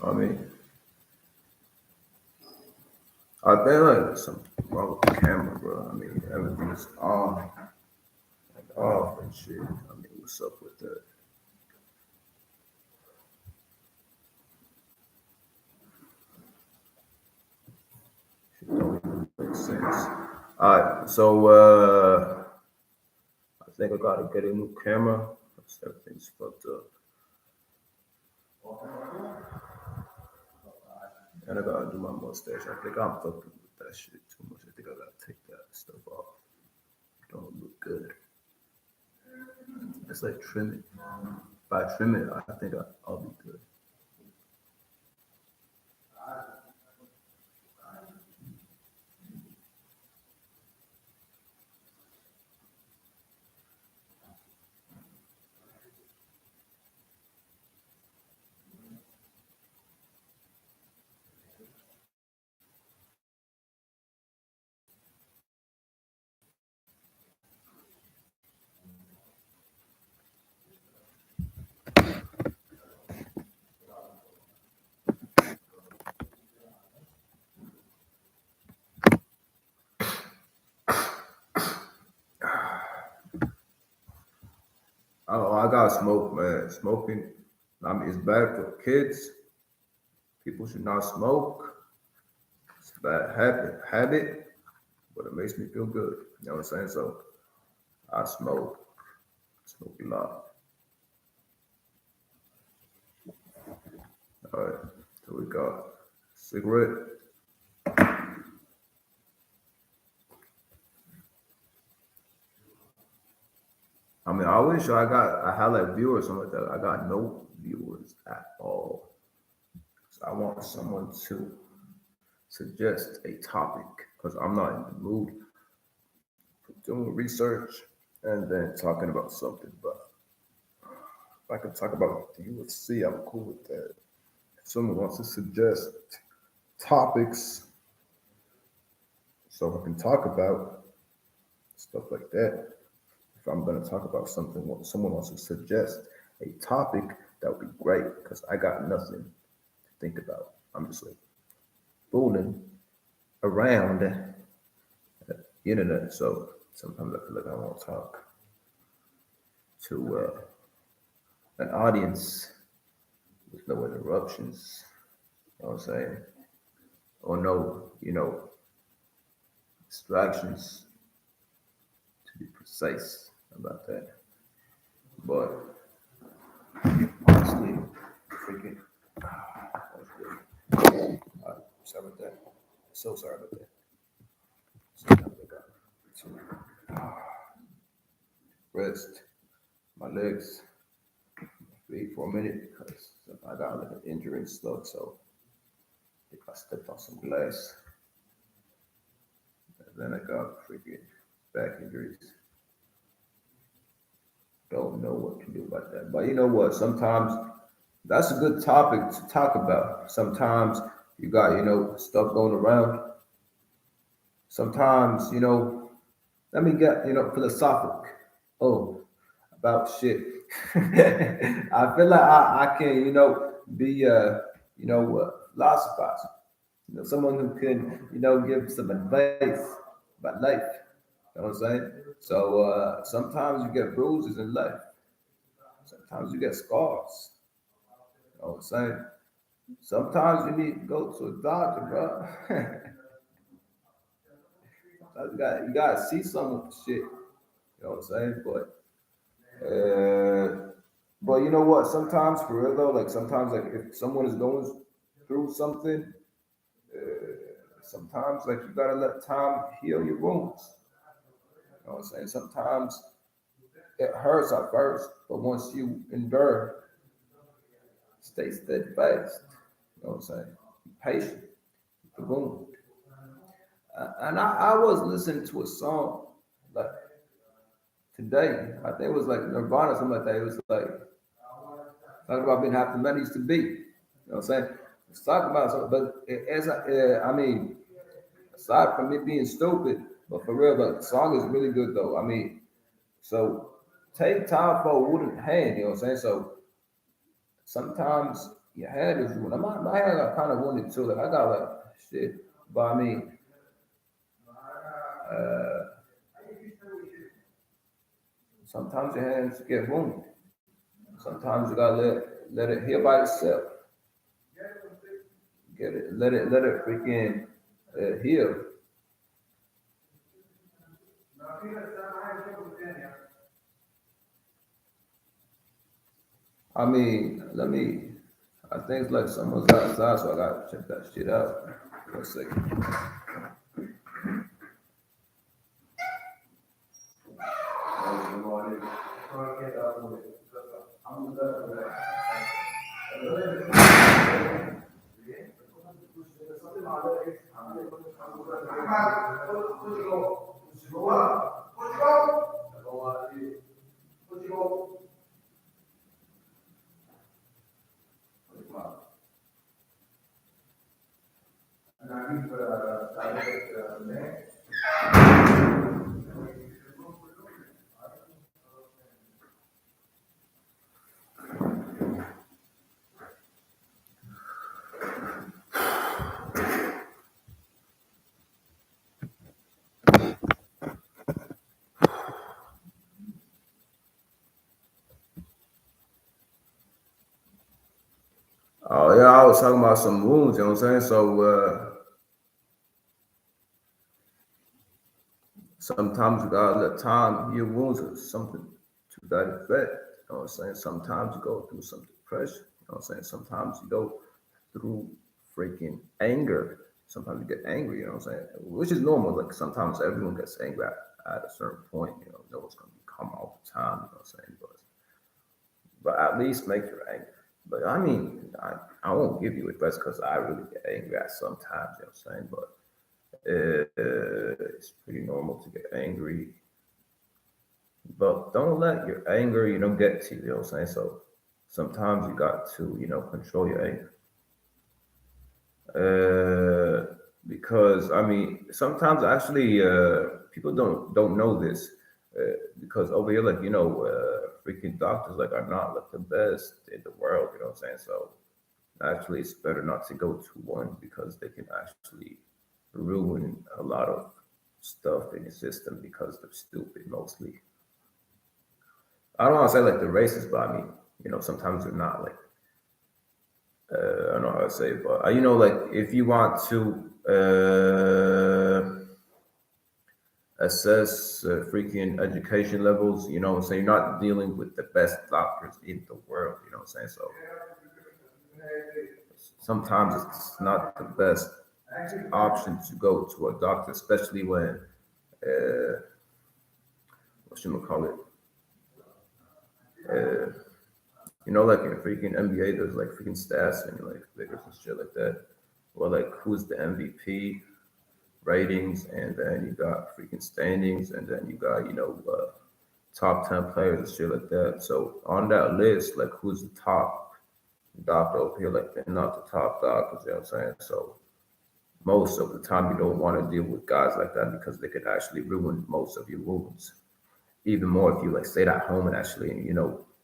I mean, I think like some wrong with the camera, bro. I mean, everything's on and off and shit. I mean, what's up with that? Shit don't even make sense. All right, so I think I gotta get a new camera. 'Cause everything's fucked up, and I gotta do my mustache. I think I'm fucking with that shit too much. I think I gotta take that stuff off. Don't look good. It's like trim it. If I trim it, I think I'll be good. Oh, I gotta smoke, man. Smoking, I mean, it's bad for kids. People should not smoke. It's a bad habit, but it makes me feel good. You know what I'm saying? So I smoke a lot. All right, so we got cigarette. I mean, I wish I had like viewers or something like that. I got no viewers at all. So I want someone to suggest a topic because I'm not in the mood for doing research and then talking about something. But if I can talk about the UFC, I'm cool with that. If someone wants to suggest topics so I can talk about stuff like that, if I'm going to talk about something, someone wants to suggest a topic, that would be great because I got nothing to think about. I'm just like fooling around the internet. So sometimes I feel like I want to talk to an audience with no interruptions. You know what I'm saying? Or no, distractions to be precise about that. But honestly, freaking, sorry about that. So sorry about that. Sometimes I got to rest my legs, feet for a minute because I got like an injury and stuff. So if I stepped on some glass, and then I got freaking back injuries. Don't know what to do about that. But you know what? Sometimes that's a good topic to talk about. Sometimes you got, stuff going around. Sometimes, let me get, philosophic. Oh, about shit. I feel like I can, be, philosophize. Someone who can, give some advice about life. You know what I'm saying? So sometimes you get bruises in life. Sometimes you get scars. You know what I'm saying? Sometimes you need to go to a doctor, bro. Sometimes you gotta see some of the shit. You know what I'm saying? But you know what? Sometimes for real though, like sometimes like if someone is going through something, sometimes like you gotta let time heal your wounds. You know what I'm saying? Sometimes it hurts at first, but once you endure, stay steadfast. You know what I'm saying? Be patient. The wound. And I was listening to a song like today. I think it was like Nirvana, something like that. It was like talking about being half the man used to be. You know what I'm saying? It's talking about something, but I mean, aside from it being stupid, but for real, like the song is really good though. I mean, so take time for a wooden hand. You know what I'm saying? So sometimes your hand is ruined. My hand got kind of wounded too. Like I got like shit, but I mean, uh, sometimes your hands get wounded. Sometimes you gotta let it heal by itself. Let it freaking heal. I mean, let me. I think it's like someone's outside, so I gotta check that shit out. 1 second. Oh yeah, I was talking about some wounds. You know what I'm saying? So sometimes you gotta let time heal wounds or something to that effect. You know what I'm saying? Sometimes you go through some depression. You know what I'm saying? Sometimes you go through freaking anger. Sometimes you get angry, you know what I'm saying? Which is normal. Like sometimes everyone gets angry at a certain point, you know, no one's gonna be calm all the time, you know what I'm saying? But at least make your anger. But I mean, I won't give you advice because I really get angry at sometimes, you know what I'm saying? But it's pretty normal to get angry. But don't let your anger, get to you, you know what I'm saying? So sometimes you got to, control your anger. Because I mean, sometimes actually people don't know this because over here, like freaking doctors like are not like the best in the world. You know what I'm saying? So actually, it's better not to go to one because they can actually ruin a lot of stuff in the system because they're stupid mostly. I don't want to say like they're racist, but I mean, sometimes they're not like I don't know how to say it, but like if you want to assess freaking education levels, so you're not dealing with the best doctors in the world, you know what I'm saying? So sometimes it's not the best option to go to a doctor, especially when what should we call it? Uh, like in the freaking NBA, there's like freaking stats and like figures and shit like that. Or like who's the MVP ratings, and then you got freaking standings, and then you got top 10 players and shit like that. So on that list, like who's the top doctor over here? Like they're not the top doctors. You know what I'm saying? So most of the time, you don't want to deal with guys like that because they could actually ruin most of your wounds. Even more if you like stayed at home and actually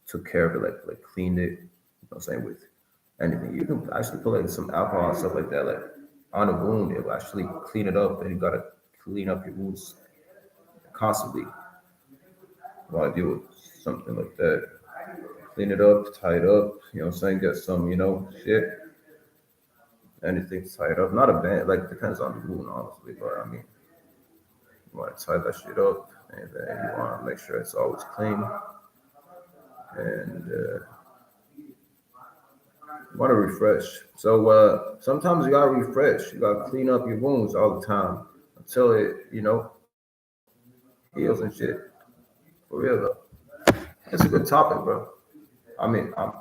took care of it, like cleaned it. You know what I'm saying? With anything, you can actually put like some alcohol and stuff like that, like on a wound. It will actually clean it up, and you gotta clean up your wounds constantly. While I deal with something like that, clean it up, tie it up. You know what I'm saying? Get some, shit, anything to tie it up. Not a band, like depends on the wound, honestly. But I mean, you want to tie that shit up, and then you want to make sure it's always clean. And You want to refresh. So sometimes you gotta refresh. You gotta clean up your wounds all the time until it, heals and shit. For real though. It's a good topic, bro. I mean, I'm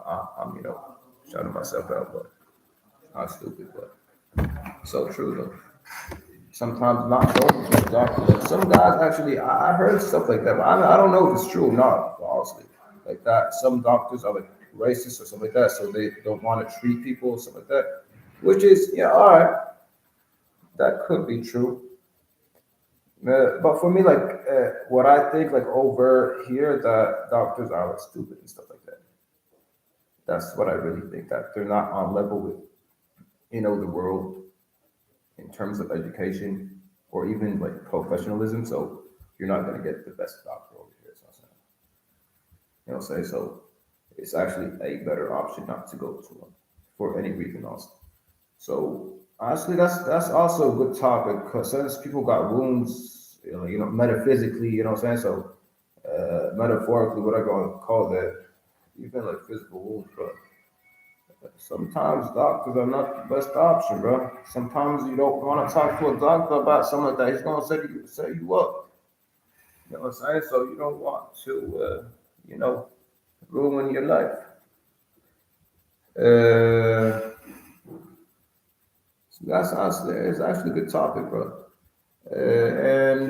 shouting myself out, but I'm stupid, but so true though. Sometimes not going to the doctor. Like some guys actually, I heard stuff like that, but I don't know if it's true or not, honestly. Like that, some doctors are like racist or something like that, so they don't want to treat people or something like that. Which is, yeah, all right, that could be true. But for me, like what I think, like over here, that doctors are like stupid and stuff like that. That's what I really think, that they're not on level with the world in terms of education or even like professionalism. So you're not gonna get the best doctor over here. So say so. It's actually a better option not to go to one for any reason else. So honestly, that's also a good topic because since people got wounds, metaphysically, what I'm saying. So metaphorically, what I gonna call that, even like physical wounds, but sometimes doctors are not the best option, bro. Sometimes you don't want to talk to a doctor about something like that. He's gonna set you up. You know what I'm saying? So you don't want to, ruin your life. Uh, so that's honestly, it's actually a good topic, bro. And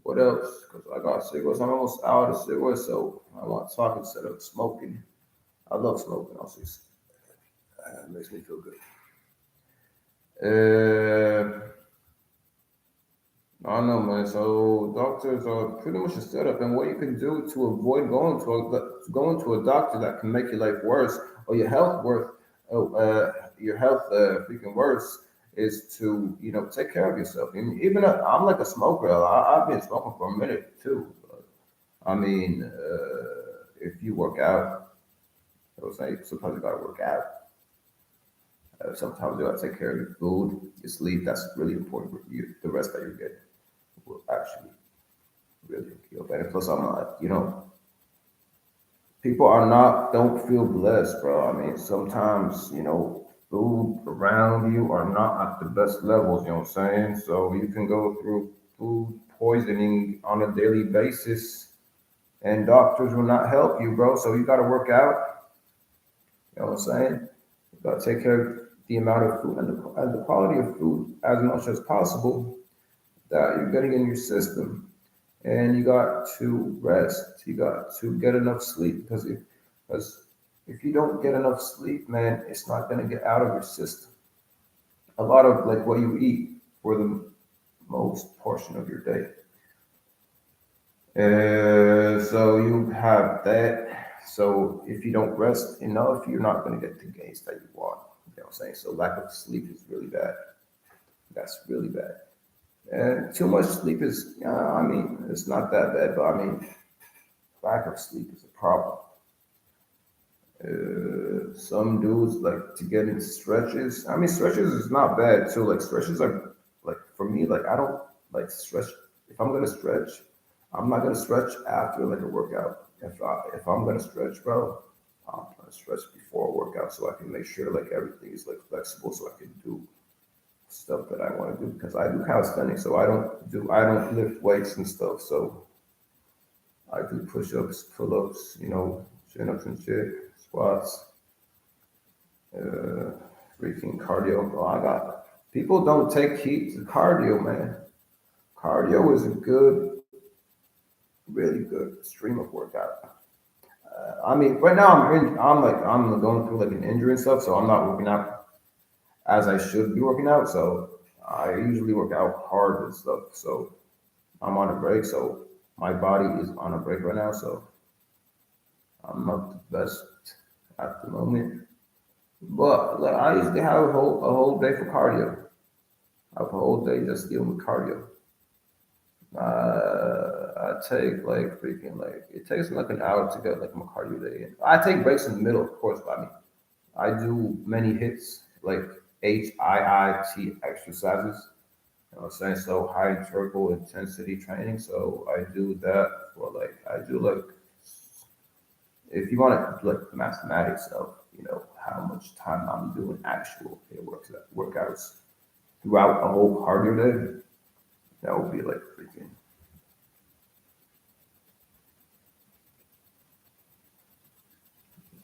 what else? Because I got cigarettes. I'm almost out of cigarettes, so I want to talk instead of smoking. I love smoking. Also, it makes me feel good. I don't know, man. So doctors are pretty much a setup, and what you can do to avoid going to a doctor that can make your life worse or your health freaking worse is to take care of yourself. And even I'm like a smoker. I've been smoking for a minute too. But, I mean, if you work out, I was saying sometimes you gotta work out. Sometimes you gotta take care of your food, your sleep. That's really important for you. The rest that you get will actually really feel better. Plus, I'm not, people are not, don't feel blessed, bro. I mean, sometimes, food around you are not at the best levels, you know what I'm saying? So you can go through food poisoning on a daily basis and doctors will not help you, bro. So you got to work out, you know what I'm saying? You got to take care of the amount of food and the quality of food as much as possible that you're getting in your system. And you got to rest. You got to get enough sleep because if you don't get enough sleep, man, it's not gonna get out of your system. A lot of like what you eat for the most portion of your day. So you have that. So if you don't rest enough, you're not gonna get the gains that you want. You know what I'm saying? So lack of sleep is really bad. That's really bad. And too much sleep is, I mean, it's not that bad, but I mean, lack of sleep is a problem. Some dudes like to get into stretches. I mean, stretches is not bad too. Like stretches are like for me, like I don't like stretch. If I'm gonna stretch, I'm not gonna stretch after like a workout. If I'm gonna stretch, bro, I'm gonna stretch before a workout so I can make sure like everything is like flexible so I can do stuff that I want to do because I do calisthenics, so I don't lift weights and stuff. So I do push-ups, pull-ups, chin-ups and shit, squats, uh, freaking cardio. Oh, I got people don't take heed to cardio, man. Cardio is a good, really good stream of workout. I mean, right now I'm going through like an injury and stuff, so I'm not working out as I should be working out. So I usually work out hard and stuff. So I'm on a break, so my body is on a break right now. So I'm not the best at the moment. But like I usually have a whole day for cardio. I have a whole day just dealing with cardio. I take like freaking like it takes me like an hour to get like my cardio day in. I take breaks in the middle, of course, but I mean I do many hits like HIIT exercises. You know what I'm saying? So high interval intensity training. So I do that for like I do like if you want to do like mathematics of how much time I'm doing actual workouts throughout a whole cardio day, that would be like freaking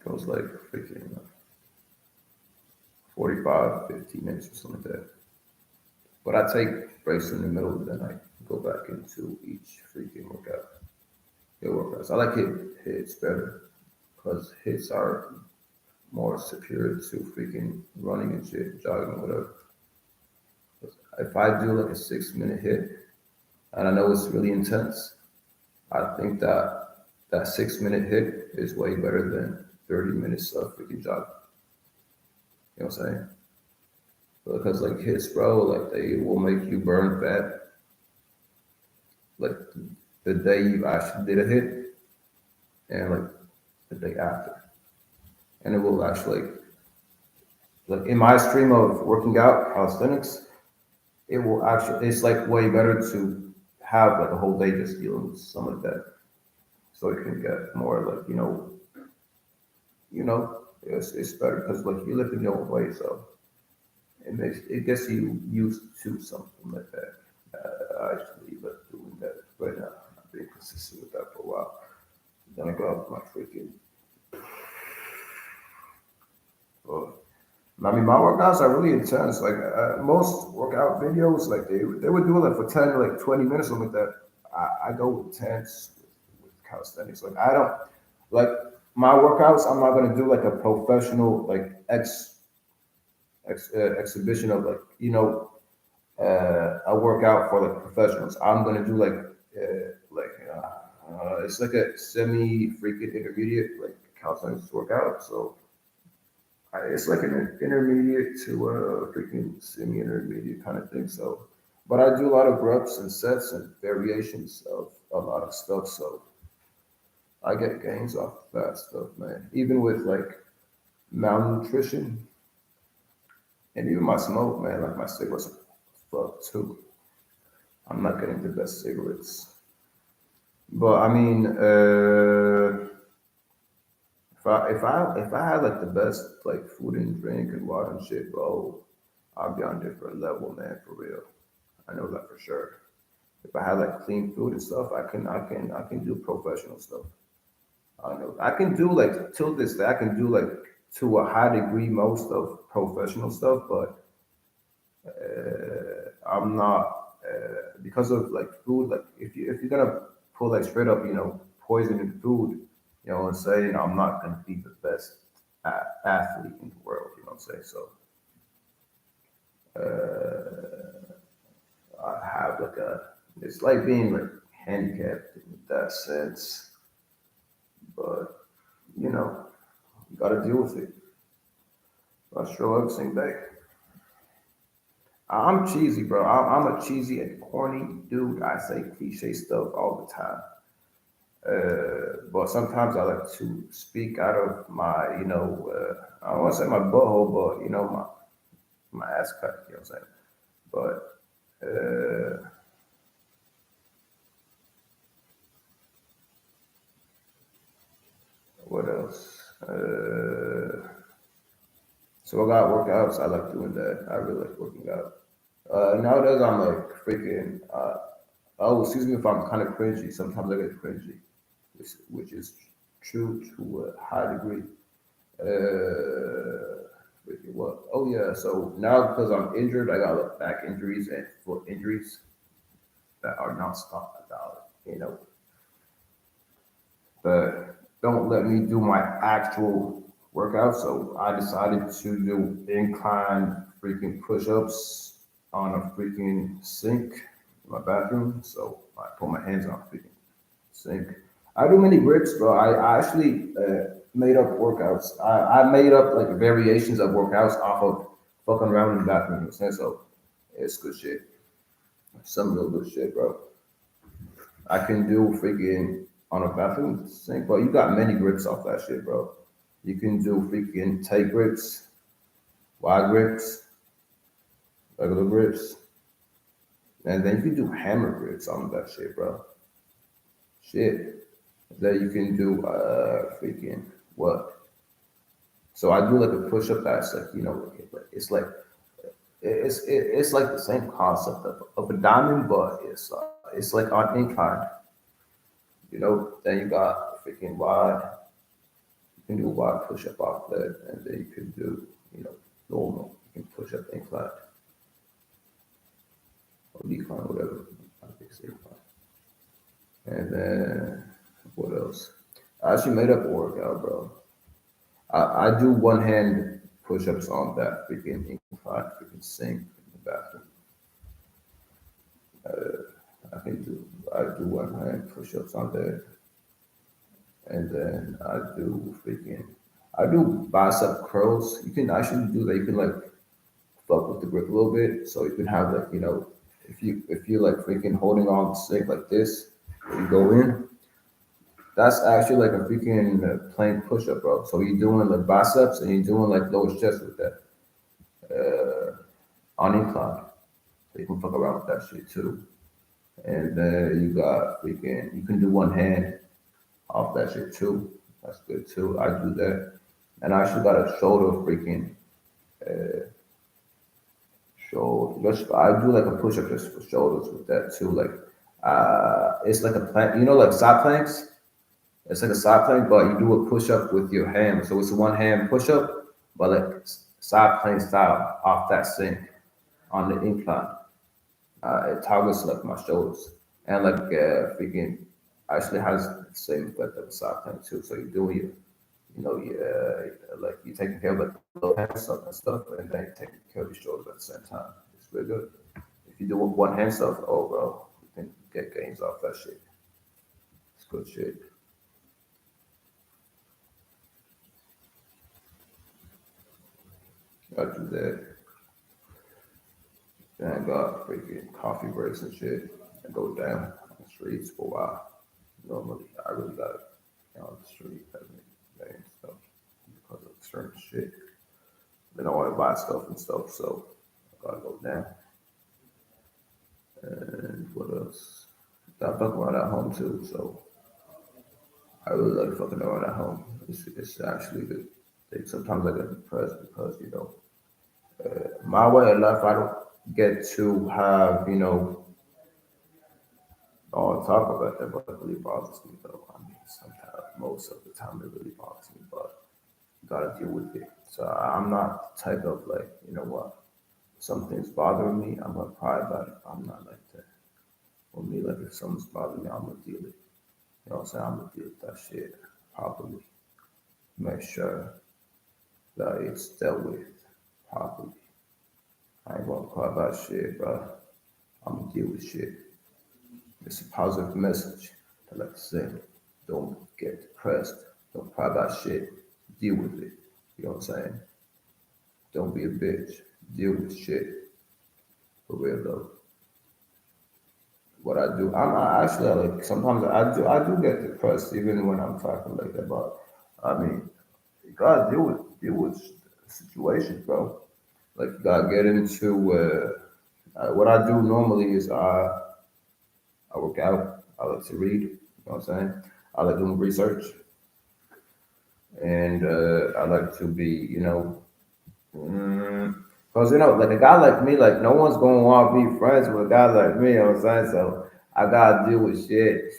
goes like freaking 45, 15 minutes or something like that. But I take breaks in the middle, then I go back into each freaking workout. Hit workouts. I like hits better because hits are more superior to freaking running and shit, jogging, whatever. If I do like a 6 minute hit and I know it's really intense, I think that 6 minute hit is way better than 30 minutes of freaking jogging. You know what I'm saying? Because like hits, bro, like they will make you burn fat. Like the day you actually did a hit and like the day after. And it will actually like in my stream of working out calisthenics, it will actually it's like way better to have like a whole day just dealing with some of that. So it can get more like, it's better because like you're lifting your own weight, so it gets you used to something like that. I actually like doing that right now. I've been consistent with that for a while. Then I got my freaking. Uh, I mean, my workouts are really intense. Like most workout videos, like they would do it like for 10, like 20 minutes, something like that. I go intense with calisthenics. Like I don't like my workouts. I'm not gonna do like a professional like exhibition of like a workout for like professionals. I'm gonna do it's like a semi freaking intermediate like calisthenics workout. So it's like an intermediate to a freaking semi intermediate kind of thing. So, but I do a lot of reps and sets and variations of a lot of stuff. So I get gains off that stuff, man. Even with like malnutrition and even my smoke, man. Like my cigarettes, fuck too. I'm not getting the best cigarettes. But I mean, if I had like the best like food and drink and water and shit, bro, I'd be on a different level, man, for real. I know that for sure. If I had like clean food and stuff, I can do professional stuff. I know I can do like till this day, I can do like to a high degree most of professional stuff, but I'm not because of like food. Like if you're gonna pull like straight up, poison in food, you know what I'm saying? I'm not gonna be the best athlete in the world. You know what I'm saying? So I have like it's like being like handicapped in that sense, but you know, you gotta deal with it. I show up same day. I'm cheesy, bro. I'm a cheesy and corny dude. I say cliche stuff all the time. But sometimes I like to speak out of my, I don't want to say my butthole, but my ass cut. You know what I'm saying? But what else? So I got workouts. I like doing that. I really like working out. Nowadays I'm like freaking. Oh, excuse me if I'm kind of cringy. Sometimes I get cringy, which is true to a high degree. Freaking what? Oh yeah. So now because I'm injured, I got like back injuries and foot injuries that are not stopped about. But don't let me do my actual workout. So I decided to do incline freaking push-ups on a freaking sink in my bathroom. So I put my hands on a freaking sink. I do many grips, bro. I actually made up workouts. I made up like variations of workouts off of fucking around in the bathroom. You know what I'm saying? So it's good shit. Some real good shit, bro. I can do freaking on a bathroom sink, but you got many grips off that shit, bro. You can do freaking tight grips, wide grips, regular grips, and then you can do hammer grips on that shit, bro. Shit. Then you can do freaking what? So I do like a push up that's like it's like it's like the same concept of a diamond, but it's like on incline. Then you got freaking wide. You can do a wide push up off that, and then you can do normal. You can push up incline or decline, whatever. I think it's incline. And then what else? I actually made up a workout, bro. I do one hand push ups on that freaking incline, freaking sink in the bathroom. I do one hand push ups on there, and then I do bicep curls. You can actually do that. You can like fuck with the grip a little bit, so you can have like if you like freaking holding on the stick like this, you go in. That's actually like a freaking plank push up, bro. So you're doing like biceps and you're doing like lower chest with that on incline. So you can fuck around with that shit too. And then you got freaking you can do one hand off that shit too. That's good too. I do that. And I actually got a shoulder freaking shoulder. Just I do like a push up just for shoulders with that too. Like it's like a plank, like side planks. It's like a side plank, but you do a push up with your hand. So it's a one hand push up, but like side plank style off that sink on the incline. It targets like my shoulders and like freaking actually has the same effect of a side plank too. So you're doing you like you're taking care of like low hand stuff and stuff, and then you're taking care of your shoulders at the same time. It's really good. If you do one hand stuff, oh bro, you can get gains off that shit. It's good shit. I do that. Then I got freaking coffee breaks and shit. I go down on the streets for a while. Normally, I really gotta get on the street every day and stuff because of certain shit. Then I want to buy stuff and stuff, so I gotta go down. And what else? I fuck around at home too, so I really like fucking around at home. It's actually good. Like, sometimes I get depressed because my way of life, I don't get to have all talk about that, but it really bothers me though. I mean, sometimes, most of the time, it really bothers me, but you gotta deal with it. So I'm not the type of like, what, something's bothering me, I'm gonna cry about it. I'm not like that. For me, like if something's bothering me, I'm gonna deal it. You know what I'm saying? I'm gonna deal with that shit properly. Make sure that it's dealt with properly. I ain't gonna cry about shit, bro. I'm gonna deal with shit. It's a positive message. I like to say, don't get depressed. Don't cry about shit. Deal with it. You know what I'm saying? Don't be a bitch. Deal with shit. For real though. What I do, I'm not actually like sometimes I do get depressed even when I'm talking like that. But I mean, you gotta deal with situations, bro. Like you gotta get into what I do normally is I work out. I like to read. You know what I'm saying? I like doing research, and I like to be, because like a guy like me, like no one's gonna want to be friends with a guy like me. You know what I'm saying? So I gotta deal with shit.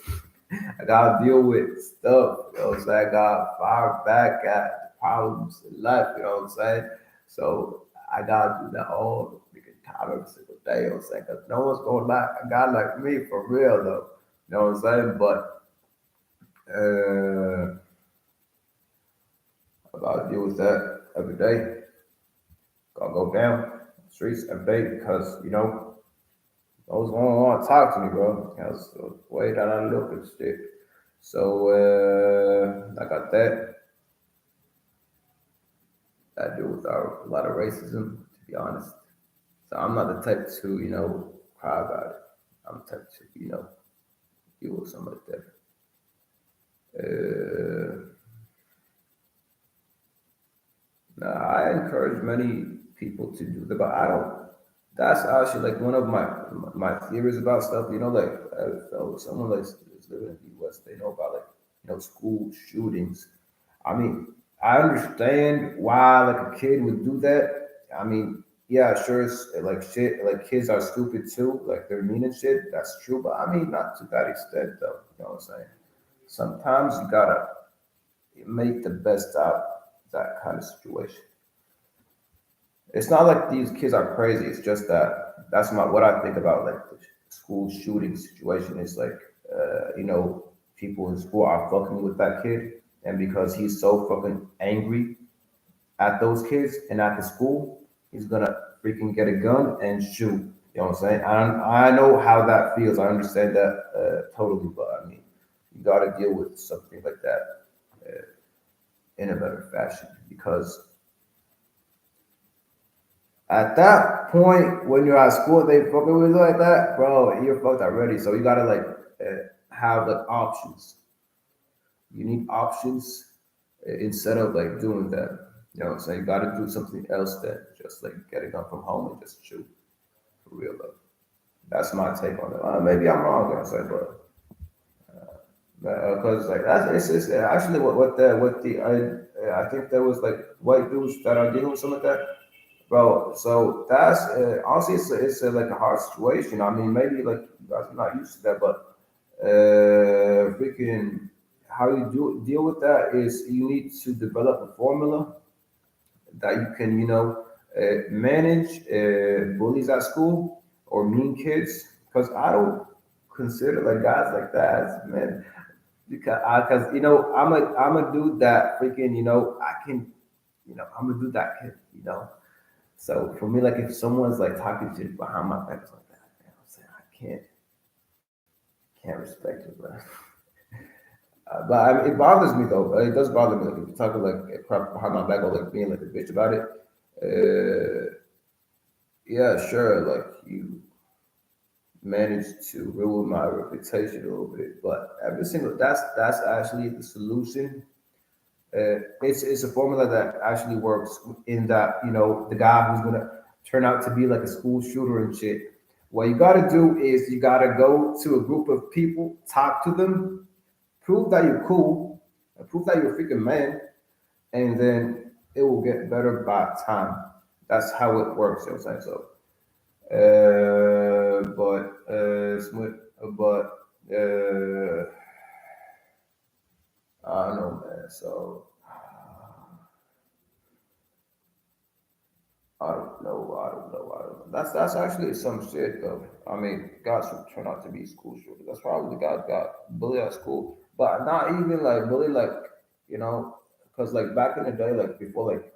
I gotta deal with stuff. You know what I'm saying? I gotta fire back at problems in life. You know what I'm saying? So I gotta do that all the freaking time every single day. You know what I'm saying? Because no one's gonna like a guy like me for real though. You know what I'm saying? But I gotta deal with that every day. Gotta go down the streets every day because those gonna want to talk to me, bro. Because the way that I look and shit. So I got that. I deal with a lot of racism, to be honest. So I'm not the type to, cry about it. I'm the type to, deal with something like that. Uh, Now, I encourage many people to do that, but I don't. That's actually like one of my theories about stuff. Like so someone like is living in the U.S. They know about like school shootings. I mean, I understand why like a kid would do that. I mean, yeah, sure, it's like shit. Like kids are stupid too. Like they're mean and shit. That's true, but I mean, not to that extent though. You know what I'm saying? Sometimes you gotta make the best out of that kind of situation. It's not like these kids are crazy. It's just that that's my what I think about like the school shooting situation is like people in school are fucking with that kid, and because he's so fucking angry at those kids and at the school, he's gonna freaking get a gun and shoot. You know what I'm saying? I know how that feels. I understand that totally, but I mean, you got to deal with something like that uh, in a better fashion because at that point, when you're at school, they fucking with you like that, bro. You're fucked already. So you gotta like have like options. You need options instead of like doing that. You know what I'm saying? You gotta do something else than just like getting up from home and just shoot for real though. That's my take on it. Maybe I'm wrong, gonna say, but because like it's actually what the I think there was like white dudes that are dealing with something like that. Bro, so that's honestly, it's like a hard situation. I mean, maybe like you guys are not used to that, but freaking how you do deal with that is you need to develop a formula that you can, manage bullies at school or mean kids. Because I don't consider like guys like that as men. Because I'm a dude that freaking I can I'm a dude that can so for me, like if someone's like talking shit behind my back, it's like that, man, I'm saying I can't respect it, bro. But I mean, it bothers me though. It does bother me. Like if you're talking like crap behind my back or like being like a bitch about it. Uh, yeah, sure. Like you managed to ruin my reputation a little bit, but every single that's actually the solution. It's a formula that actually works in that the guy who's gonna turn out to be like a school shooter and shit. What you gotta do is you gotta go to a group of people, talk to them, prove that you're cool, and prove that you're a freaking man, and then it will get better by time. That's how it works. You know what I'm saying? So, but I don't know, man. So. I don't know. I don't know. I don't know. That's actually some shit though. I mean, guys who turn out to be school shooters. That's probably the guys got bullied at school, but not even like bully like because like back in the day, like before like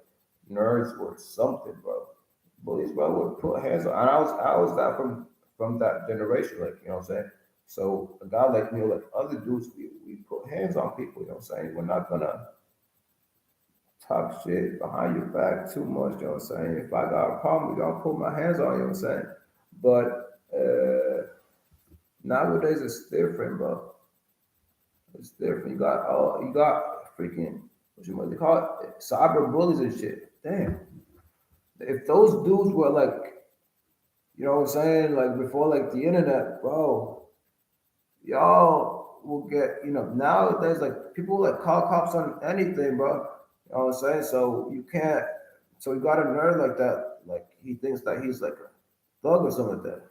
nerds were something, bro. Bullies, bro, would put hands on. And I was that from that generation, like what I'm saying. So a guy like me, like other dudes, we put hands on people. You know what I'm saying? We're not gonna talk shit behind your back too much, you know what I'm saying? If I got a problem, we gonna put my hands on, you know what I'm saying? But nowadays it's different, bro. It's different. You got freaking what you want to call it? Cyber bullies and shit. Damn. If those dudes were like, you know what I'm saying, like before like the internet, bro, y'all will get, nowadays like people like call cops on anything, bro. You know what I'm saying? So you can't so you got a nerd like that, like he thinks that he's like a thug or something like that.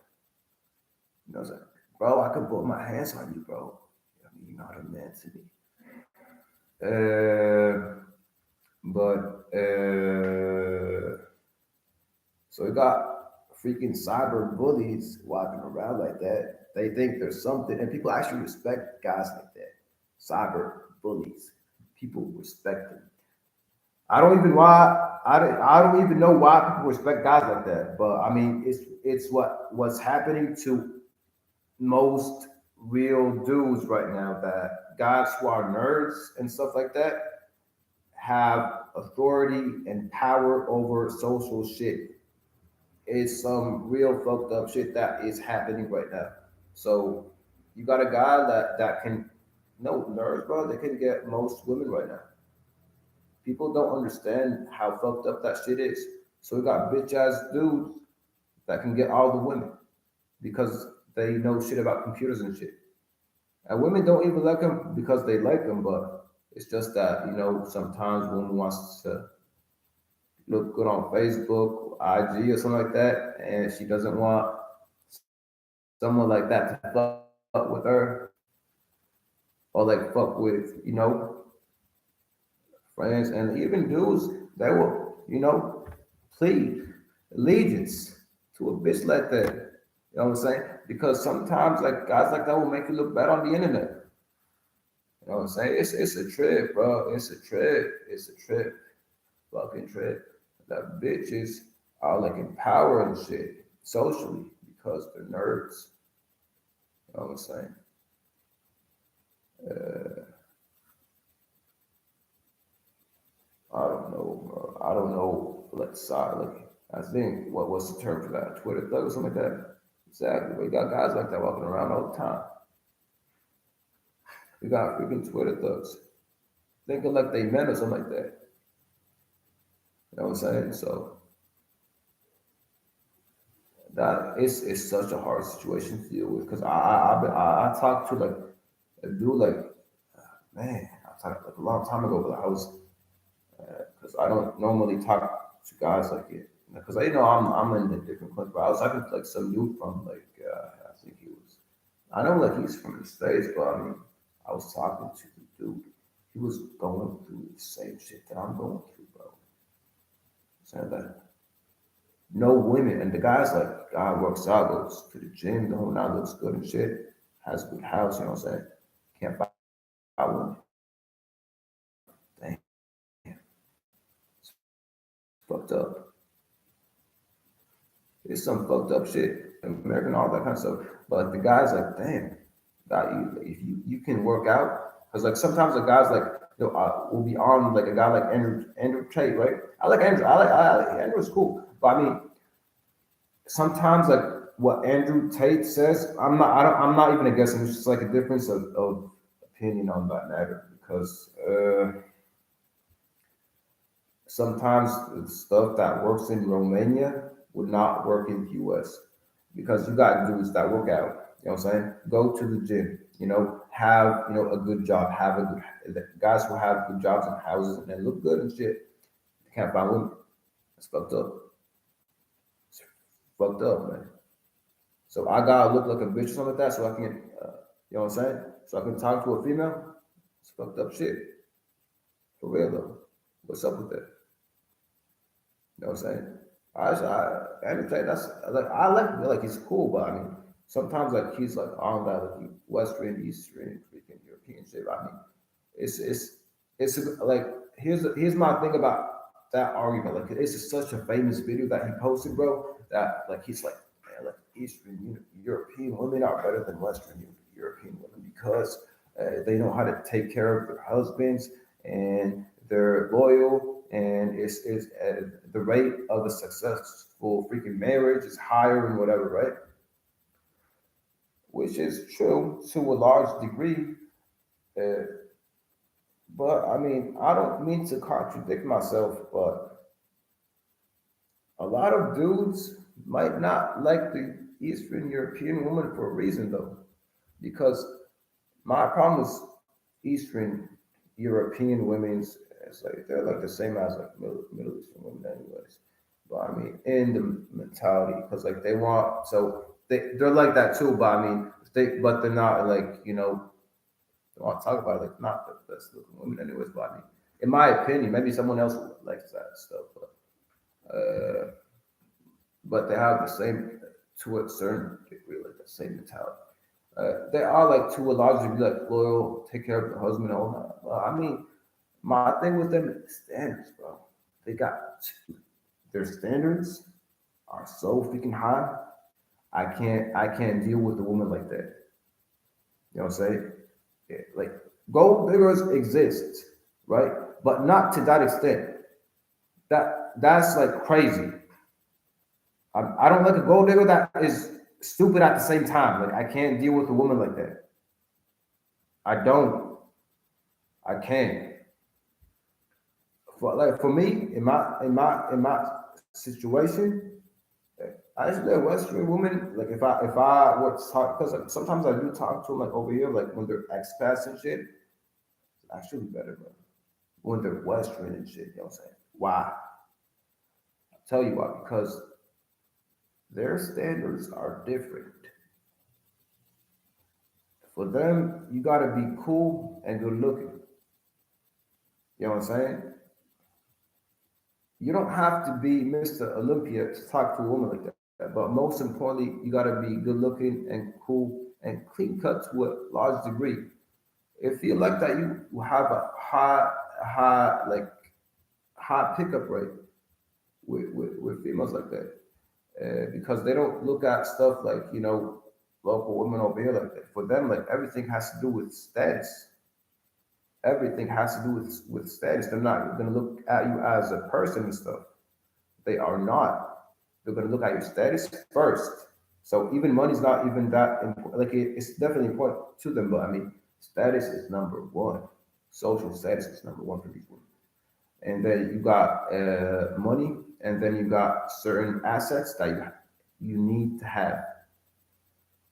You know what I'm saying? Bro, I can put my hands on you, bro. I mean, you're not a man to me. But so we got freaking cyber bullies walking around like that. They think there's something, and people actually respect guys like that. Cyber bullies, people respect them. I don't even know why people respect guys like that. But I mean, it's what's happening to most real dudes right now. That guys who are nerds and stuff like that have authority and power over social shit. It's some real fucked up shit that is happening right now. So you got a guy that can no nerds, bro. They can get most women right now. People don't understand how fucked up that shit is. So we got bitch ass dudes that can get all the women because they know shit about computers and shit. And women don't even like him because they like him, but it's just that, sometimes woman wants to look good on Facebook, IG, or something like that, and she doesn't want someone like that to fuck with her or like fuck with, friends and even dudes that will, plead allegiance to a bitch like that. You know what I'm saying? Because sometimes like guys like that will make you look bad on the internet. You know what I'm saying? It's a trip, bro. It's a trip. It's a trip. Fucking trip. That bitches are like empowering shit socially because they're nerds. You know what I'm saying? Uh, I don't know, bro. I don't know. Like side, like I think what's the term for that? Twitter thug or something like that. Exactly. We got guys like that walking around all the time. We got freaking Twitter thugs thinking like they men or something like that. You know what I'm saying? So that it's such a hard situation to deal with because I talked to like a dude like man I talked like a long time ago, but I was because I don't normally talk to guys like it because I'm in a different country. But I was talking to like some dude from like I think he was I know like he's from the States, but I mean I was talking to the dude. He was going through the same shit that I'm going through, bro. Saying that no women, and the guy's like, guy works out, goes to the gym, the whole night looks good and shit, has a good house, you know what I'm saying? Can't buy women. Damn, it's fucked up. It's some fucked up shit. American, all that kind of stuff. But the guy's like, damn, God, if you can work out, because like sometimes the guys like will be on like a guy like Andrew Tate, right? I like Andrew. I like Andrew's cool, but I mean sometimes like what Andrew Tate says, I'm not even guessing. It's just like a difference of opinion on that matter because sometimes the stuff that works in Romania would not work in the US because you got dudes that work out, you know what I'm saying? Go to the gym, have, a good job, have a good, the guys who have good jobs and houses and they look good and shit, they can't find women. That's fucked up. It's fucked up, man. So I gotta look like a bitch or something like that so I can, you know what I'm saying? So I can talk to a female. It's fucked up shit. For real though. What's up with that? You know what I'm saying? Anything that's like I like he's cool, but I mean sometimes like he's like on that like Western, Eastern, freaking European shit. I mean it's like here's my thing about that argument. Like it's just such a famous video that he posted, bro. That like he's like man, like Eastern European women are better than Western European women because they know how to take care of their husbands and they're loyal and it's the rate of a successful freaking marriage is higher and whatever, right? Which is true to a large degree. Uh, but I mean, I don't mean to contradict myself, but a lot of dudes might not like the Eastern European woman for a reason, though, because my problem is Eastern European women's it's like they're like the same as like Middle Eastern women, anyways. But I mean, in the mentality, because like they want so they're like that too. But I mean, but they're not like don't want to talk about it, like not the best looking women, anyways. But I mean, in my opinion, maybe someone else likes that stuff, but they have the same to a certain degree, like the same mentality. They are like to a large degree like loyal, take care of the husband, and all that. Well, I mean, my thing with them is standards, bro. They got their standards are so freaking high. I can't deal with a woman like that. You know what I'm saying? Yeah, like gold diggers exist, right? But not to that extent. That's like crazy. I don't like a gold digger that is stupid at the same time. Like I can't deal with a woman like that. I don't. I can't. For me, in my situation, Actually, a Western woman, like if I were to talk, because like, sometimes I do talk to them like over here, like when they're expats and shit, it's actually better, bro. When they're Western and shit, you know what I'm saying? Why? I'll tell you why. Because their standards are different. For them, you gotta be cool and good looking. You know what I'm saying? You don't have to be Mr. Olympia to talk to a woman like that. But most importantly, you gotta be good looking and cool and clean cut to a large degree. If you like that, you have a high high pickup rate with females like that. Because they don't look at stuff like local women over here like that. For them, like everything has to do with status. Everything has to do with status. They're not going to look at you as a person and stuff. They are not. They're going to look at your status first. So even money's not even that important. Like it's definitely important to them, but I mean, status is number one. Social status is number one for these women. And then you got money, and then you got certain assets that you need to have,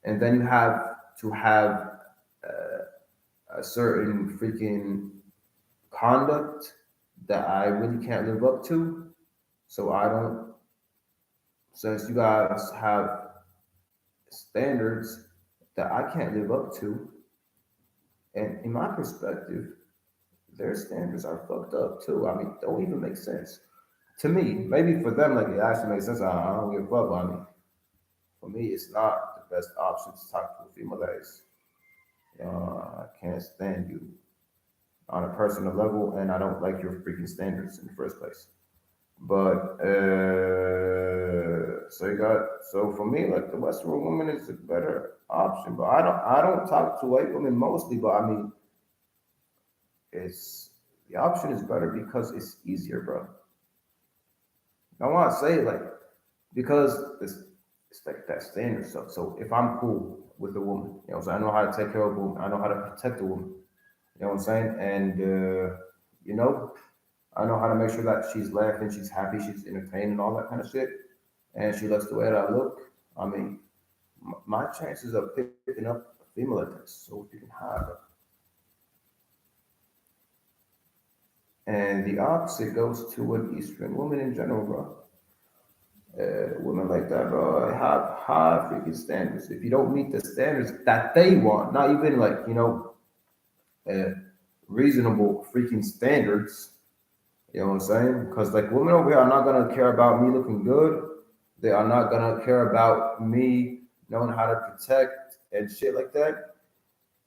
and then you have to have a certain freaking conduct that I really can't live up to. So I don't. Since you guys have standards that I can't live up to, and in my perspective, their standards are fucked up too. I mean, don't even make sense to me. Maybe for them, like it actually makes sense. I don't give a fuck. But I mean, for me, it's not the best option to talk to a female that is, I can't stand you on a personal level, and I don't like your freaking standards in the first place. But so for me, like the Western woman is a better option. But I don't talk to white women mostly. But I mean, it's the option is better because it's easier, bro. I want to say like because it's like that standard stuff. So if I'm cool with a woman, so I know how to take care of a woman. I know how to protect a woman. You know what I'm saying? And you know, I know how to make sure that she's laughing, she's happy, she's entertained, and all that kind of shit. And she likes the way that I look. I mean, my chances of picking up a female like that is so freaking high, bro. And the opposite goes to an Eastern woman in general, bro. Women like that, bro, have high freaking standards. If you don't meet the standards that they want, not even like uh, reasonable freaking standards, you know what I'm saying? Because like women over here are not gonna care about me looking good. They are not gonna care about me knowing how to protect and shit like that.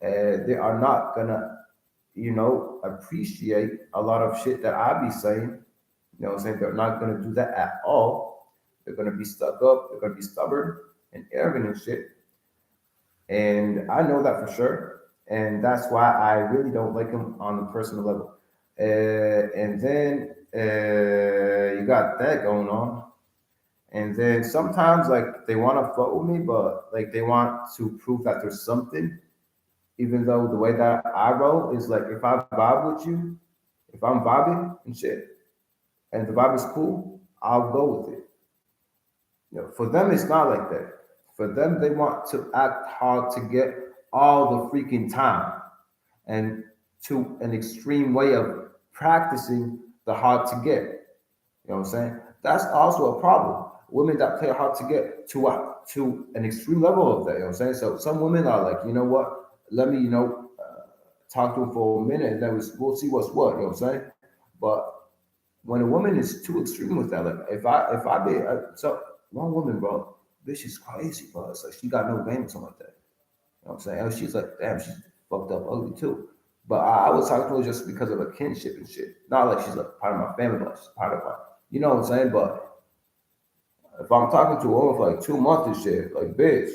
They are not gonna, appreciate a lot of shit that I be saying. You know what I'm saying? They're not gonna do that at all. They're gonna be stuck up. They're gonna be stubborn and arrogant and shit. And I know that for sure. And that's why I really don't like them on the personal level. And then you got that going on. And then sometimes like they want to fuck with me, but like they want to prove that there's something. Even though the way that I roll is like if I vibe with you, if I'm vibing and shit, and the vibe is cool, I'll go with it. For them, it's not like that. For them, they want to act hard to get all the freaking time and to an extreme way of practicing the hard to get. You know what I'm saying? That's also a problem. Women that play hard to get to an extreme level of that. You know what I'm saying? So some women are like, you know what? Let me, talk to him for a minute, and then we'll see what's what. You know what I'm saying? But when a woman is too extreme with that, like if I be so one woman, bro, bitch is crazy, bro. It's like she got no game or something like that. You know what I'm saying? And she's like, damn, she's fucked up ugly too. But I was talking to her just because of a kinship and shit. Not like she's like part of my family, but she's part of my, you know what I'm saying? But if I'm talking to a woman for like 2 months and shit, like bitch,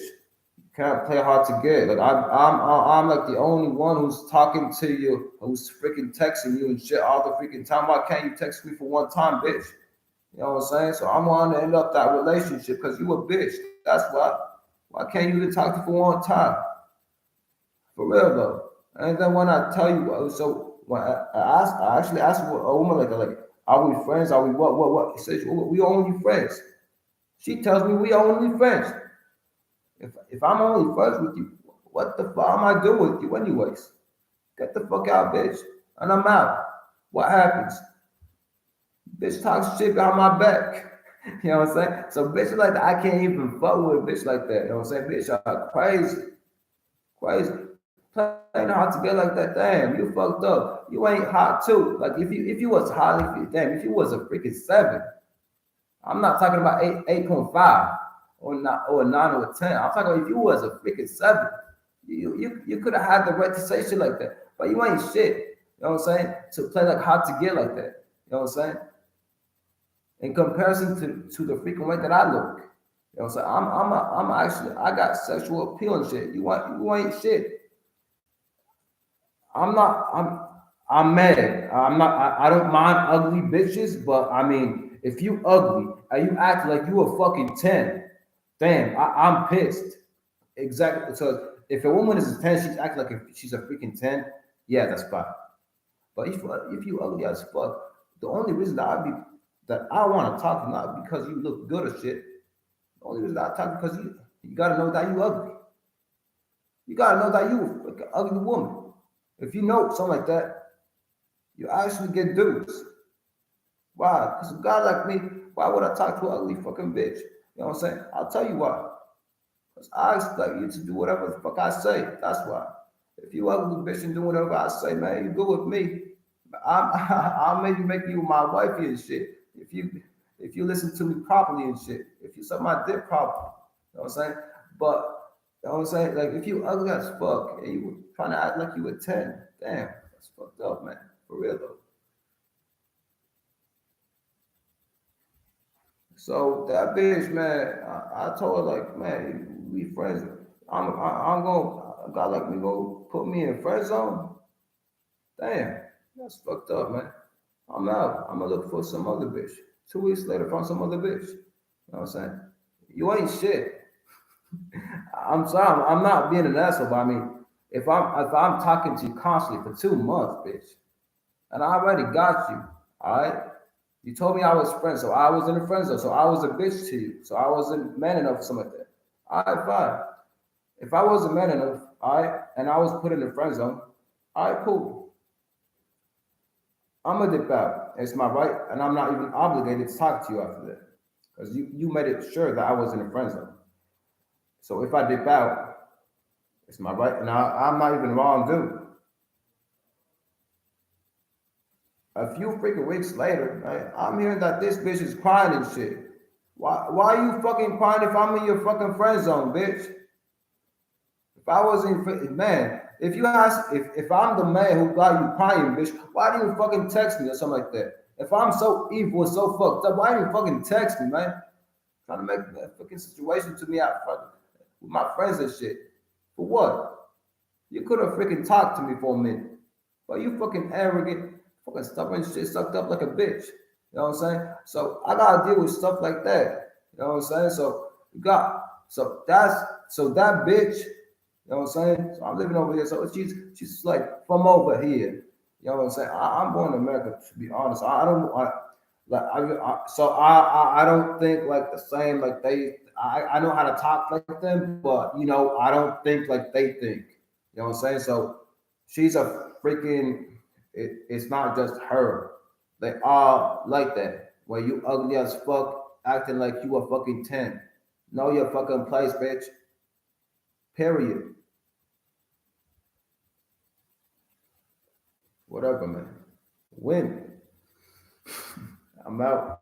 you can't play hard to get. Like I'm like the only one who's talking to you, who's freaking texting you and shit all the freaking time. Why can't you text me for one time, bitch? You know what I'm saying? So I'm wanting to end up that relationship because you a bitch. That's why. Why can't you even talk to for one time? For real though. And then when I tell you, so when I actually asked a woman like, are we friends? Are we what? He says, well, we only friends. She tells me we only friends. If I'm only friends with you, what the fuck am I doing with you anyways? Get the fuck out, bitch. And I'm out. What happens? Bitch talks shit behind my back. You know what I'm saying? So bitch like that, I can't even fuck with a bitch like that. You know what I'm saying? Bitch are crazy. Crazy. Playing hard to get like that, damn, you fucked up. You ain't hot too. Like if you was hot, if you was a freaking 7, I'm not talking about 8.5 or 9 or 10. I'm talking about if you was a freaking 7, you could have had the right to say shit like that. But you ain't shit. You know what I'm saying? To play like hard to get like that. You know what I'm saying? In comparison to the freaking way that I look. You know what I'm saying? I'm actually I got sexual appeal and shit. You ain't shit. I'm not I'm mad. I don't mind ugly bitches, but I mean if you ugly and you act like you a fucking 10, damn, I'm pissed. Exactly. So if a woman is a 10, she's acting like if she's a freaking 10, yeah, that's fine. But if you ugly as fuck, the only reason that I want to talk is not because you look good or shit. The only reason I talk because you gotta know that you ugly. You gotta know that you like an ugly woman. If you know something like that, you actually get dudes. Why? Because a guy like me, why would I talk to an ugly fucking bitch? You know what I'm saying? I'll tell you why. Because I expect you to do whatever the fuck I say. That's why. If you ugly bitch and do whatever I say, man, you go with me. I'll maybe make you my wifey and shit. If you listen to me properly and shit. If you suck my dick properly. You know what I'm saying? But you know what I'm saying? Like if you ugly as fuck and you trying to act like you a 10, damn, that's fucked up, man. For real though. So that bitch, man, I told her like, man, we friends. I'm gonna a guy like me go put me in friend zone. Damn, that's fucked up, man. I'm out. I'm gonna look for some other bitch. 2 weeks later, found some other bitch. You know what I'm saying? You ain't shit. I'm sorry. I'm not being an asshole, but I mean, if I'm talking to you constantly for 2 months, bitch, and I already got you, all right. You told me I was friends, so I was in the friend zone, so I was a bitch to you, so I wasn't man enough for something like that. All right, fine. If I wasn't man enough, all right, and I was put in the friend zone, all right, cool. I'm gonna dip out. It's my right, and I'm not even obligated to talk to you after that because you made it sure that I was in the friend zone. So if I dip out, it's my right, and I'm not even wrong, dude. A few freaking weeks later, right, I'm hearing that this bitch is crying and shit. Why are you fucking crying if I'm in your fucking friend zone, bitch? If I wasn't, man, if you ask, if I'm the man who got you crying, bitch, why do you fucking text me or something like that? If I'm so evil and so fucked up, why do you fucking text me, man? Trying to make that fucking situation to me out front with my friends and shit. For what? You could have freaking talked to me for a minute. But you fucking arrogant, fucking stubborn shit sucked up like a bitch. You know what I'm saying? So I gotta deal with stuff like that. You know what I'm saying? So you got so that bitch, you know what I'm saying? So I'm living over here. So she's like from over here. You know what I'm saying? I'm born in America to be honest. I don't like I don't think like the same like they I know how to talk like them, but you know, I don't think like they think. You know what I'm saying? So she's a freaking it's not just her. They are like that. Where you ugly as fuck, acting like you a fucking 10. Know your fucking place, bitch. Period. Whatever, man. Win. I'm out.